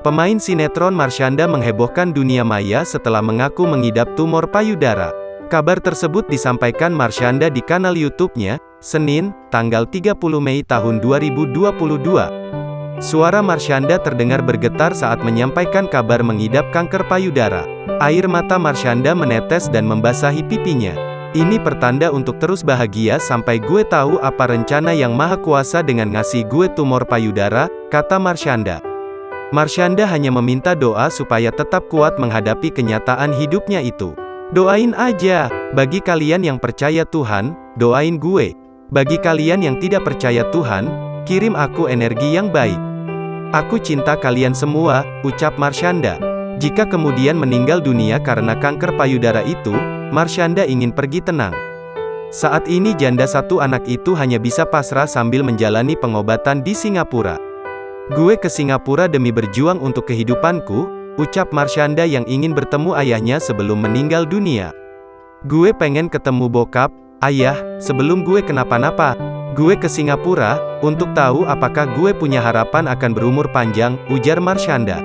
Pemain sinetron Marshanda menghebohkan dunia maya setelah mengaku mengidap tumor payudara. Kabar tersebut disampaikan Marshanda di kanal YouTube-nya, Senin, tanggal 30 Mei tahun 2022. Suara Marshanda terdengar bergetar saat menyampaikan kabar mengidap kanker payudara. Air mata Marshanda menetes dan membasahi pipinya. "Ini pertanda untuk terus bahagia sampai gue tahu apa rencana Yang Maha Kuasa dengan ngasih gue tumor payudara," kata Marshanda. Marshanda hanya meminta doa supaya tetap kuat menghadapi kenyataan hidupnya itu. "Doain aja, bagi kalian yang percaya Tuhan, doain gue. Bagi kalian yang tidak percaya Tuhan, kirim aku energi yang baik. Aku cinta kalian semua," ucap Marshanda. Jika kemudian meninggal dunia karena kanker payudara itu, Marshanda ingin pergi tenang. Saat ini janda satu anak itu hanya bisa pasrah sambil menjalani pengobatan di Singapura. "Gue ke Singapura demi berjuang untuk kehidupanku," ucap Marshanda yang ingin bertemu ayahnya sebelum meninggal dunia. "Gue pengen ketemu bokap, ayah, sebelum gue kenapa-napa. Gue ke Singapura, untuk tahu apakah gue punya harapan akan berumur panjang," ujar Marshanda.